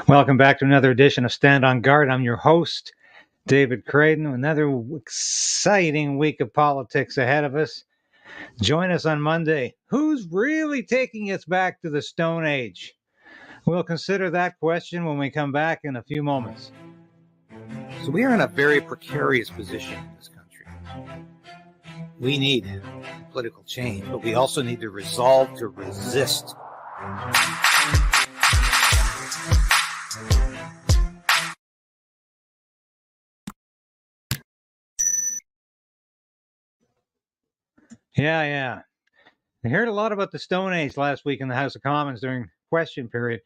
Welcome back to another edition of Stand on Guard. I'm your host, David Crayden. Another exciting week of politics ahead of us. Join us on Monday. Who's really taking us back to the Stone Age? We'll consider that question when we come back in a few moments. So we are in a very precarious position in this country. We need political change, but we also need the resolve to resist. Yeah. I heard a lot about the Stone Age last week in the House of Commons during question period.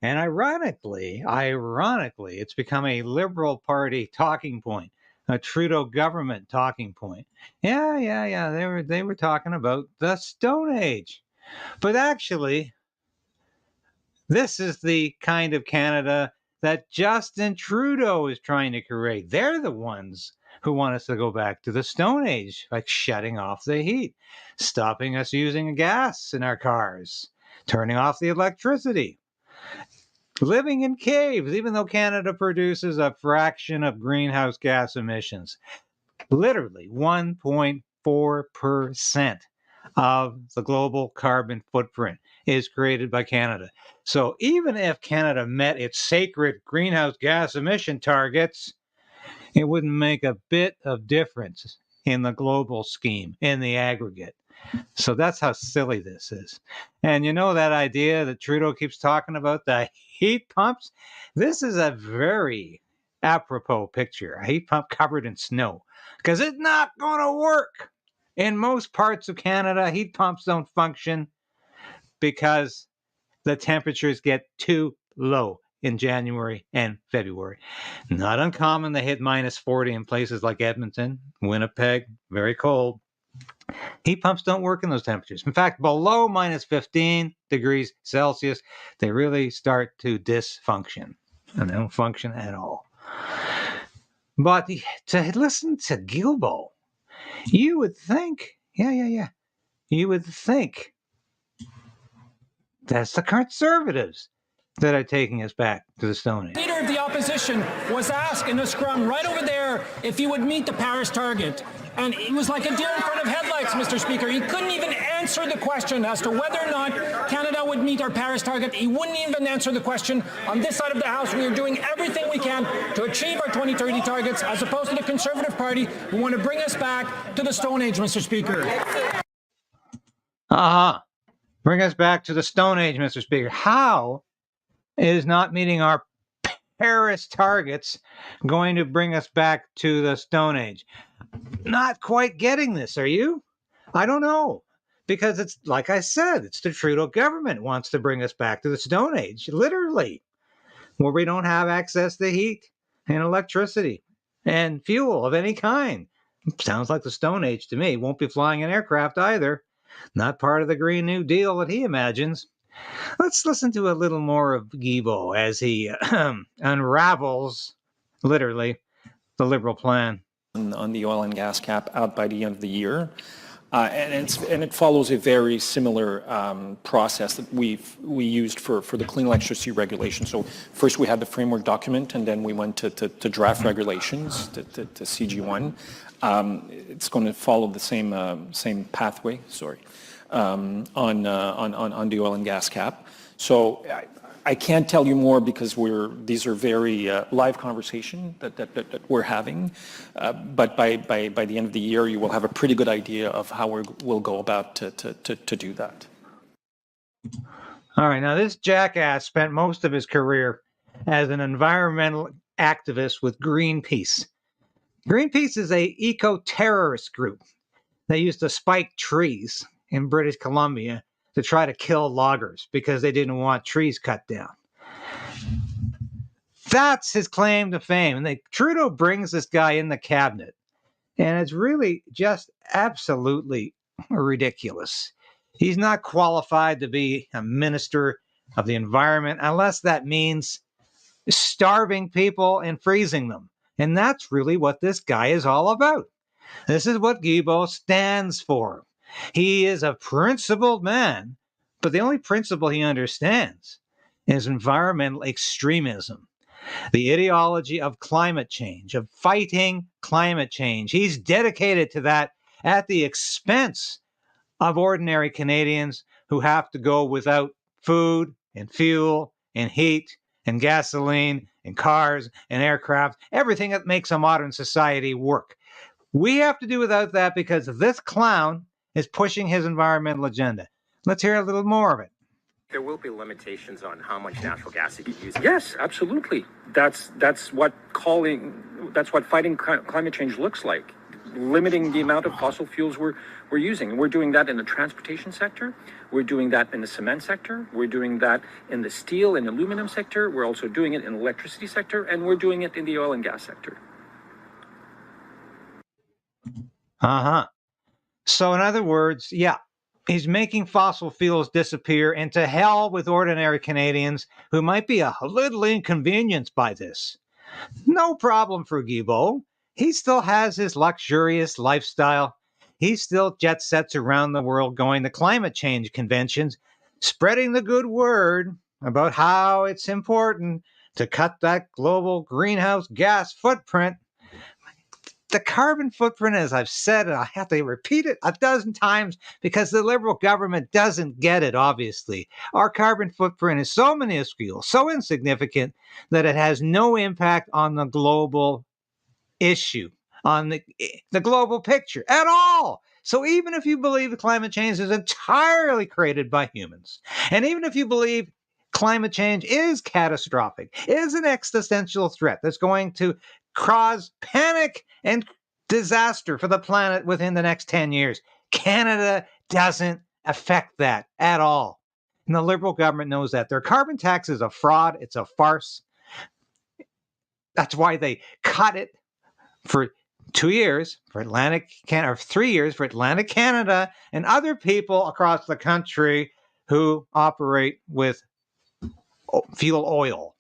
And ironically, it's become a Liberal Party talking point, a Trudeau government talking point. Yeah. They were talking about the Stone Age. But actually, this is the kind of Canada that Justin Trudeau is trying to create. They're the ones who want us to go back to the Stone Age, like shutting off the heat, stopping us using gas in our cars, turning off the electricity, living in caves, even though Canada produces a fraction of greenhouse gas emissions. Literally 1.4% of the global carbon footprint is created by Canada. So even if Canada met its sacred greenhouse gas emission targets, it wouldn't make a bit of difference in the global scheme, in the aggregate. So that's how silly this is. And you know that idea that Trudeau keeps talking about, the heat pumps? This is a very apropos picture, a heat pump covered in snow, because it's not going to work. In most parts of Canada, heat pumps don't function because the temperatures get too low in January and February. Not uncommon to hit minus 40 in places like Edmonton, Winnipeg, very cold. Heat pumps don't work in those temperatures. In fact, below minus 15 degrees Celsius, they really start to dysfunction, and they don't function at all. But to listen to Guilbeault, you would think, you would think that's the conservatives that are taking us back to the Stone Age. Leader of the opposition was asked in a scrum right over there if he would meet the Paris target. And he was like a deer in front of headlights, Mr. Speaker. He couldn't even answer the question as to whether or not Canada would meet our Paris target. He wouldn't even answer the question. On this side of the House, we are doing everything we can to achieve our 2030 targets, as opposed to the Conservative Party, who want to bring us back to the Stone Age, Mr. Speaker. Bring us back to the Stone Age, Mr. Speaker. How is not meeting our Paris targets going to bring us back to the Stone Age? Not quite getting this, are you? I don't know. Because it's, like I said, it's the Trudeau government wants to bring us back to the Stone Age, literally, where we don't have access to heat and electricity and fuel of any kind. Sounds like the Stone Age to me. Won't be flying an aircraft either. Not part of the Green New Deal that he imagines. Let's listen to a little more of Guilbeault as he unravels, literally, the Liberal plan. On the oil and gas cap out by the end of the year. And it follows a very similar process that we used for the clean electricity regulation. So first we had the framework document, and then we went to draft regulations, to CG1. It's going to follow the same pathway. On the oil and gas cap. So I can't tell you more because these are very live conversation that we're having. But by the end of the year, you will have a pretty good idea of how we'll go about to do that. All right. Now, this jackass spent most of his career as an environmental activist with Greenpeace. Greenpeace is a eco-terrorist group. They used to spike trees in British Columbia to try to kill loggers because they didn't want trees cut down. That's his claim to fame. And Trudeau brings this guy in the cabinet, and it's really just absolutely ridiculous. He's not qualified to be a minister of the environment unless that means starving people and freezing them. And that's really what this guy is all about. This is what Guilbeault stands for. He is a principled man, but the only principle he understands is environmental extremism, the ideology of climate change, of fighting climate change. He's dedicated to that at the expense of ordinary Canadians who have to go without food and fuel and heat and gasoline and cars and aircraft, everything that makes a modern society work. We have to do without that because this clown is pushing his environmental agenda. Let's hear a little more of it. There will be limitations on how much natural gas you can use. Yes, absolutely. That's what fighting climate change looks like. Limiting the amount of fossil fuels we're using. And we're doing that in the transportation sector. We're doing that in the cement sector. We're doing that in the steel and aluminum sector. We're also doing it in the electricity sector, and we're doing it in the oil and gas sector. So in other words, yeah, he's making fossil fuels disappear, and to hell with ordinary Canadians who might be a little inconvenienced by this. No problem for Guilbeault. He still has his luxurious lifestyle. He still jet sets around the world going to climate change conventions, spreading the good word about how it's important to cut that global greenhouse gas footprint. The carbon footprint, as I've said, and I have to repeat it a dozen times because the Liberal government doesn't get it, obviously. Our carbon footprint is so minuscule, so insignificant, that it has no impact on the global issue, on the global picture at all. So even if you believe climate change is entirely created by humans, and even if you believe climate change is catastrophic, is an existential threat that's going to cause panic and disaster for the planet within the next 10 years, Canada doesn't affect that at all. And the Liberal government knows that. Their carbon tax is a fraud. It's a farce. That's why they cut it for 2 years for Atlantic Canada, or 3 years for Atlantic Canada and other people across the country who operate with fuel oil.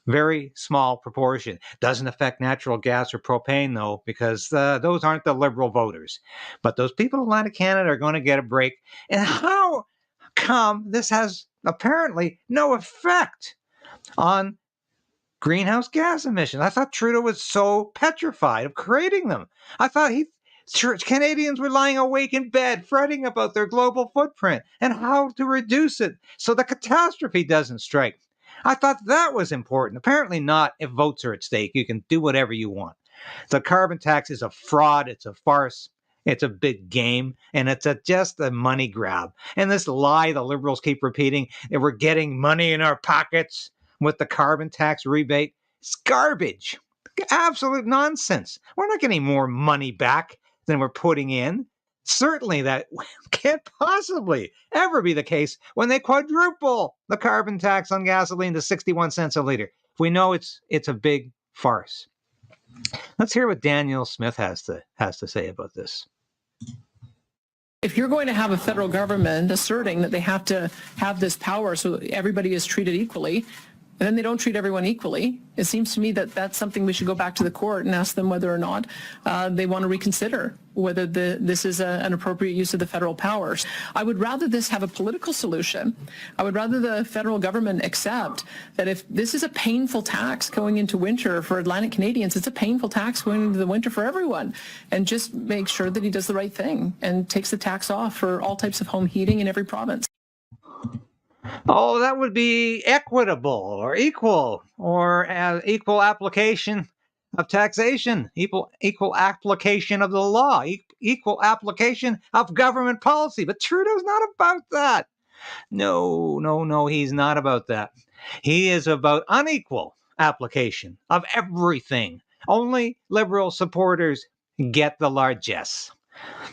Very small proportion. Doesn't affect natural gas or propane, though, because those aren't the Liberal voters. But those people in Atlantic Canada are going to get a break. And how come this has apparently no effect on greenhouse gas emissions? I thought Trudeau was so petrified of creating them. I thought Canadians were lying awake in bed fretting about their global footprint and how to reduce it so the catastrophe doesn't strike. I thought that was important. Apparently not. If votes are at stake, you can do whatever you want. The carbon tax is a fraud. It's a farce. It's a big game, and it's just a money grab. And this lie the Liberals keep repeating, that we're getting money in our pockets with the carbon tax rebate, it's garbage. Absolute nonsense. We're not getting more money back than we're putting in. Certainly that can't possibly ever be the case when they quadruple the carbon tax on gasoline to 61 cents a liter. We know it's a big farce. Let's hear what Daniel Smith has to say about this. If you're going to have a federal government asserting that they have to have this power so everybody is treated equally, and then they don't treat everyone equally, it seems to me that that's something we should go back to the court and ask them whether or not they want to reconsider whether this is an appropriate use of the federal powers. I would rather this have a political solution. I would rather the federal government accept that if this is a painful tax going into winter for Atlantic Canadians, it's a painful tax going into the winter for everyone, and just make sure that he does the right thing and takes the tax off for all types of home heating in every province. Oh, that would be equitable or equal or equal application of taxation, equal application of the law, equal application of government policy. But Trudeau's not about that. No, he's not about that. He is about unequal application of everything. Only Liberal supporters get the largesse.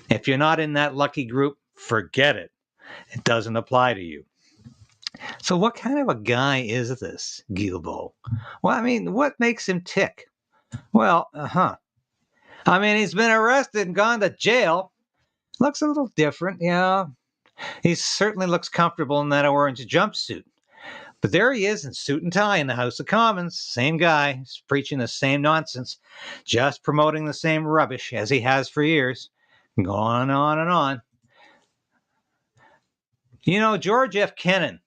If you're not in that lucky group, forget it. It doesn't apply to you. So what kind of a guy is this Guilbeault? Well, I mean, what makes him tick? Well, I mean, he's been arrested and gone to jail. Looks a little different, yeah. He certainly looks comfortable in that orange jumpsuit. But there he is in suit and tie in the House of Commons. Same guy. He's preaching the same nonsense. Just promoting the same rubbish as he has for years. Going on and on. You know, George F. Kennan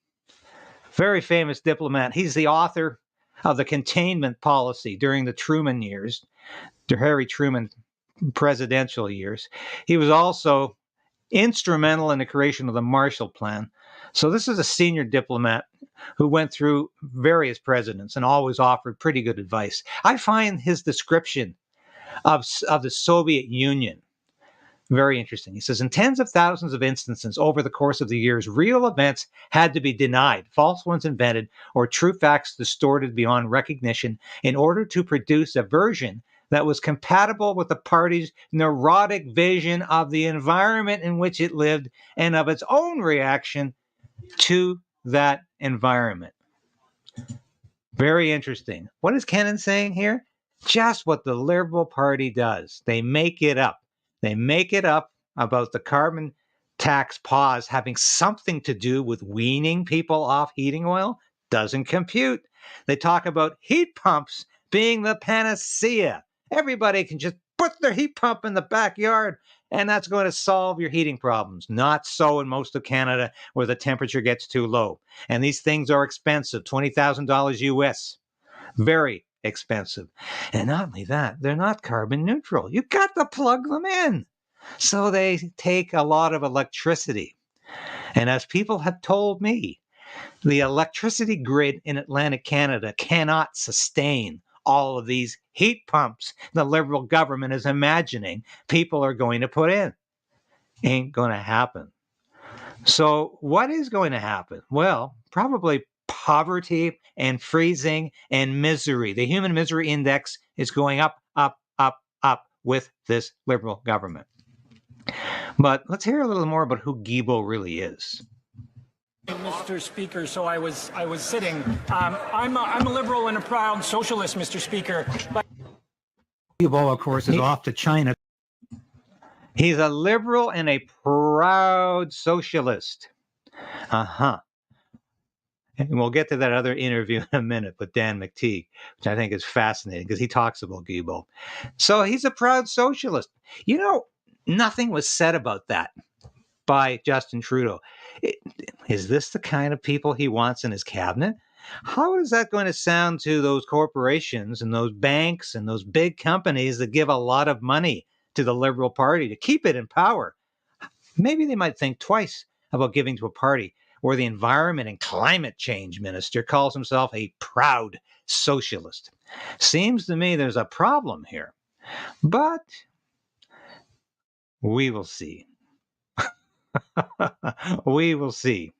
very famous diplomat. He's the author of the containment policy during the Truman years, the Harry Truman presidential years. He was also instrumental in the creation of the Marshall Plan. So this is a senior diplomat who went through various presidents and always offered pretty good advice. I find his description of the Soviet Union very interesting. He says, in tens of thousands of instances over the course of the years, real events had to be denied, false ones invented, or true facts distorted beyond recognition in order to produce a version that was compatible with the party's neurotic vision of the environment in which it lived and of its own reaction to that environment. Very interesting. What is Kennan saying here? Just what the Liberal Party does. They make it up. They make it up about the carbon tax pause having something to do with weaning people off heating oil. Doesn't compute. They talk about heat pumps being the panacea. Everybody can just put their heat pump in the backyard and that's going to solve your heating problems. Not so in most of Canada where the temperature gets too low. And these things are expensive, $20,000 US. Very expensive. And not only that, they're not carbon neutral. You got to plug them in. So they take a lot of electricity. And as people have told me, the electricity grid in Atlantic Canada cannot sustain all of these heat pumps the Liberal government is imagining people are going to put in. Ain't going to happen. So what is going to happen? Well, probably poverty and freezing and misery. The human misery index is going up, up, up, up with this Liberal government. But let's hear a little more about who Guilbeault really is. Mr. Speaker, so I was sitting. I'm a Liberal and a proud Socialist, Mr. Speaker. But Guilbeault, of course, is off to China. He's a Liberal and a proud Socialist. And we'll get to that other interview in a minute with Dan McTeague, which I think is fascinating because he talks about Guilbeault. So he's a proud Socialist. You know, nothing was said about that by Justin Trudeau. Is this the kind of people he wants in his cabinet? How is that going to sound to those corporations and those banks and those big companies that give a lot of money to the Liberal Party to keep it in power? Maybe they might think twice about giving to a party where the environment and climate change minister calls himself a proud socialist. Seems to me there's a problem here, but we will see. We will see.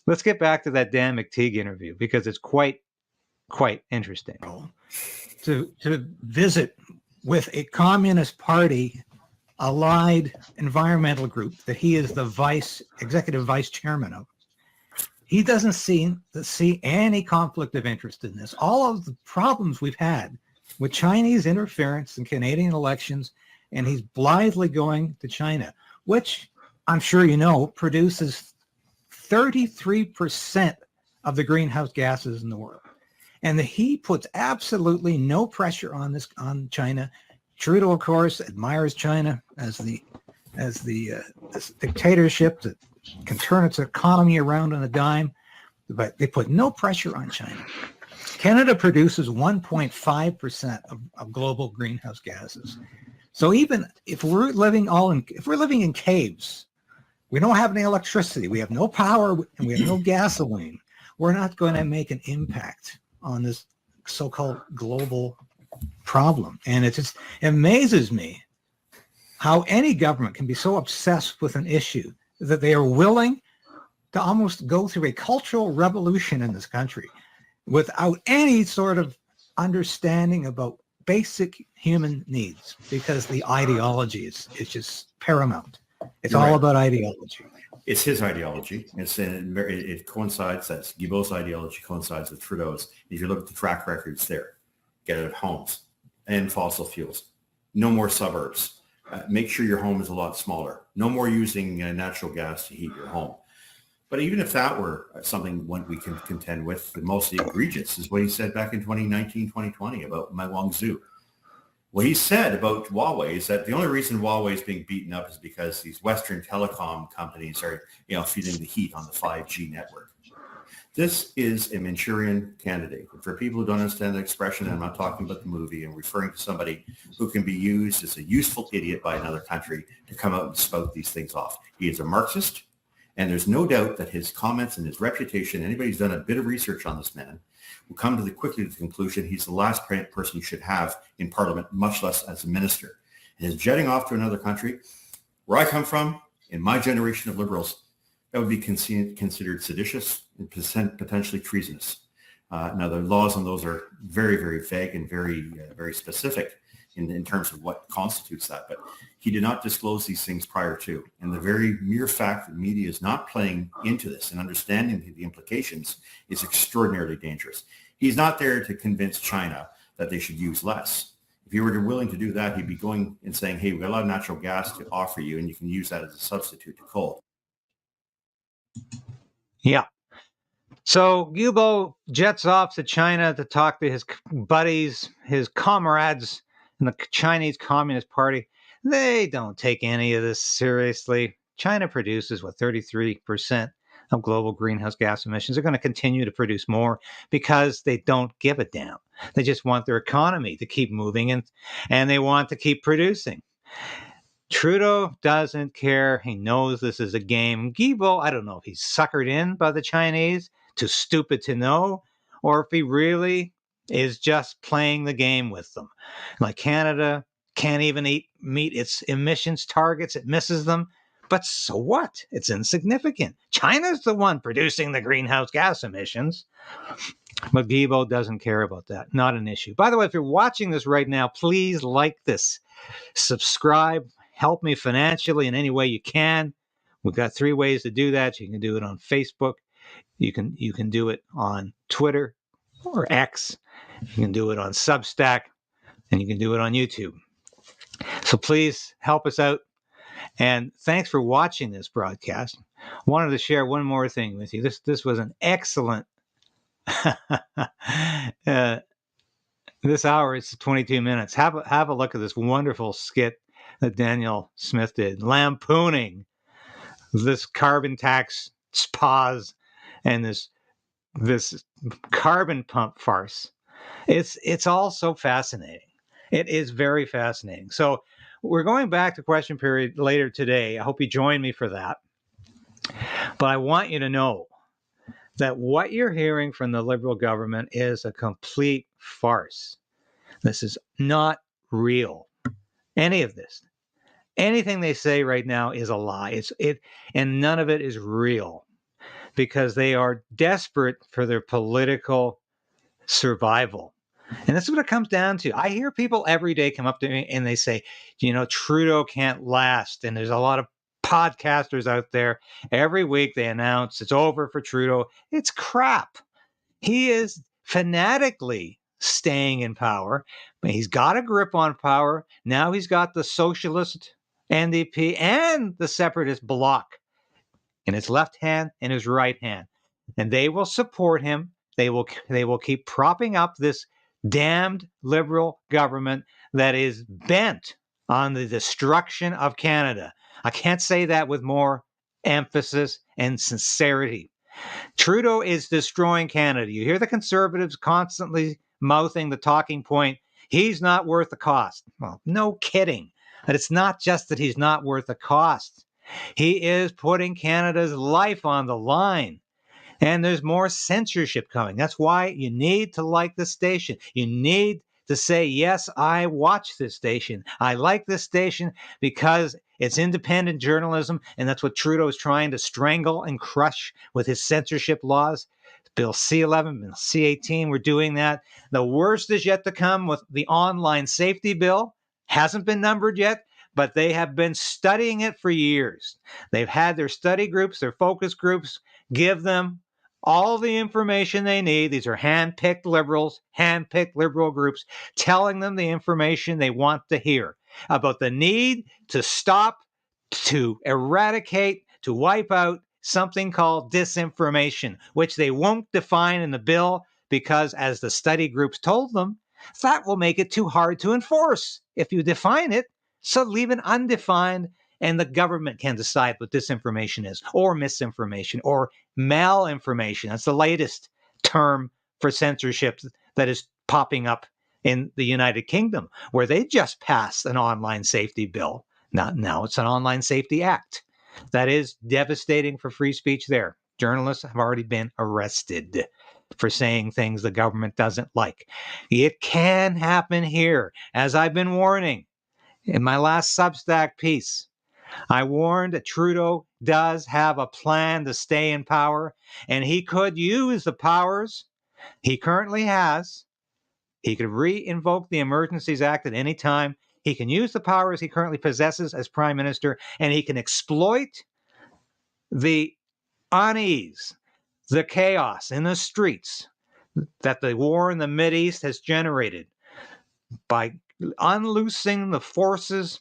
Let's get back to that Dan McTeague interview because it's quite interesting. To visit with a Communist Party allied environmental group that he is the executive vice chairman of. He doesn't see any conflict of interest in this. All of the problems we've had with Chinese interference in Canadian elections, and he's blithely going to China, which I'm sure you know produces 33% of the greenhouse gases in the world. And he puts absolutely no pressure on China. Trudeau, of course, admires China as this dictatorship that can turn its economy around on a dime, but they put no pressure on China. Canada produces 1.5% of global greenhouse gases. So even if we're living in caves, we don't have any electricity, we have no power, and we have no gasoline, we're not going to make an impact on this so-called global problem. And it just amazes me how any government can be so obsessed with an issue that they are willing to almost go through a cultural revolution in this country without any sort of understanding about basic human needs, because the ideology is just paramount. It's all about ideology. It's his ideology. It coincides. That's Guilbeault's ideology coincides with Trudeau's. If you look at the track records there, get out of homes and fossil fuels. No more suburbs. Make sure your home is a lot smaller. No more using natural gas to heat your home. But even if that were something we can contend with, the most egregious is what he said back in 2019, 2020 about Guangzhou. What he said about Huawei is that the only reason Huawei is being beaten up is because these Western telecom companies are, feeding the heat on the 5G network. This is a Manchurian candidate. For people who don't understand the expression, I'm not talking about the movie, I'm referring to somebody who can be used as a useful idiot by another country to come out and spout these things off. He is a Marxist, and there's no doubt that his comments and his reputation, anybody who's done a bit of research on this man, will come to quickly to the conclusion he's the last person you should have in Parliament, much less as a minister. And his jetting off to another country, where I come from, in my generation of liberals, that would be considered seditious and potentially treasonous. Now, the laws on those are very, very vague and very specific in terms of what constitutes that. But he did not disclose these things prior to. And the very mere fact that media is not playing into this and understanding the implications is extraordinarily dangerous. He's not there to convince China that they should use less. If he were willing to do that, he'd be going and saying, hey, we've got a lot of natural gas to offer you, and you can use that as a substitute to coal. Yeah. So Guilbeault jets off to China to talk to his buddies, his comrades in the Chinese Communist Party. They don't take any of this seriously. China produces, 33% of global greenhouse gas emissions. They're going to continue to produce more because they don't give a damn. They just want their economy to keep moving and they want to keep producing. Trudeau doesn't care. He knows this is a game. Guilbeault, I don't know if he's suckered in by the Chinese, too stupid to know, or if he really is just playing the game with them. Like Canada can't even meet its emissions targets. It misses them. But so what? It's insignificant. China's the one producing the greenhouse gas emissions. But Guilbeault doesn't care about that. Not an issue. By the way, if you're watching this right now, please like this. Subscribe. Help me financially in any way you can. We've got 3 ways to do that. You can do it on Facebook. You can do it on Twitter or X. You can do it on Substack. And you can do it on YouTube. So please help us out. And thanks for watching this broadcast. Wanted to share one more thing with you. This was an excellent. This hour is 22 minutes. Have a look at this wonderful skit that Daniel Smith did, lampooning this carbon tax pause and this carbon pump farce. It's all so fascinating. It is very fascinating. So we're going back to question period later today. I hope you join me for that. But I want you to know that what you're hearing from the Liberal government is a complete farce. This is not real. Any of this. Anything they say right now is a lie. And none of it is real because they are desperate for their political survival. And that's what it comes down to. I hear people every day come up to me and they say, Trudeau can't last. And there's a lot of podcasters out there. Every week they announce it's over for Trudeau. It's crap. He is fanatically staying in power. But he's got a grip on power. Now he's got the Socialist NDP and the Separatist bloc in his left hand and his right hand. And they will support him. They will keep propping up this damned Liberal government that is bent on the destruction of Canada. I can't say that with more emphasis and sincerity. Trudeau is destroying Canada. You hear the Conservatives constantly mouthing the talking point, he's not worth the cost. Well, no kidding. But it's not just that he's not worth the cost. He is putting Canada's life on the line. And there's more censorship coming. That's why you need to like the station. You need to say, yes, I watch this station. I like this station because it's independent journalism, and that's what Trudeau is trying to strangle and crush with his censorship laws. Bill C-11, Bill C-18, we're doing that. The worst is yet to come with the online safety bill. Hasn't been numbered yet, but they have been studying it for years. They've had their study groups, their focus groups, give them all the information they need. These are hand-picked liberals, hand-picked liberal groups, telling them the information they want to hear about the need to stop, to eradicate, to wipe out something called disinformation, which they won't define in the bill because, as the study groups told them, that will make it too hard to enforce if you define it. So leave it undefined and the government can decide what disinformation is, or misinformation, or malinformation. That's the latest term for censorship that is popping up in the United Kingdom, where they just passed an online safety bill. Now it's an online safety act. That is devastating for free speech there. Journalists have already been arrested for saying things the government doesn't like. It can happen here, as I've been warning. In my last Substack piece, I warned that Trudeau does have a plan to stay in power, and he could use the powers he currently has. He could re-invoke the Emergencies Act at any time. He can use the powers he currently possesses as prime minister, and he can exploit the unease, the chaos in the streets that the war in the Mideast has generated by unloosing the forces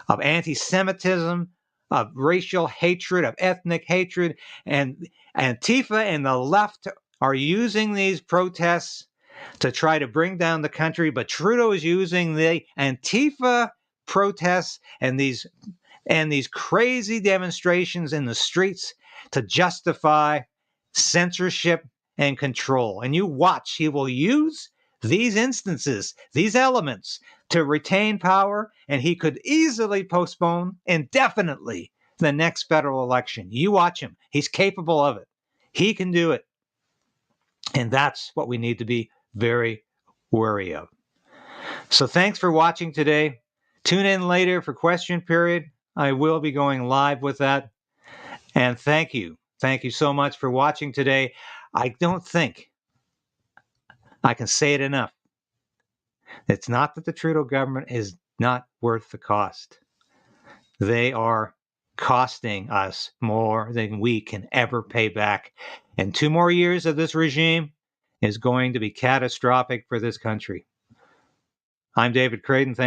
of anti-Semitism, of racial hatred, of ethnic hatred. And Antifa and the left are using these protests to try to bring down the country, but Trudeau is using the Antifa protests and these crazy demonstrations in the streets to justify censorship and control. And you watch, he will use these instances, these elements, to retain power, and he could easily postpone indefinitely the next federal election. You watch him. He's capable of it. He can do it. And that's what we need to be very wary of. So thanks for watching today. Tune in later for question period. I will be going live with that. And thank you. Thank you so much for watching today. I don't think I can say it enough. It's not that the Trudeau government is not worth the cost. They are costing us more than we can ever pay back. And 2 more years of this regime is going to be catastrophic for this country. I'm David KRAYDEN.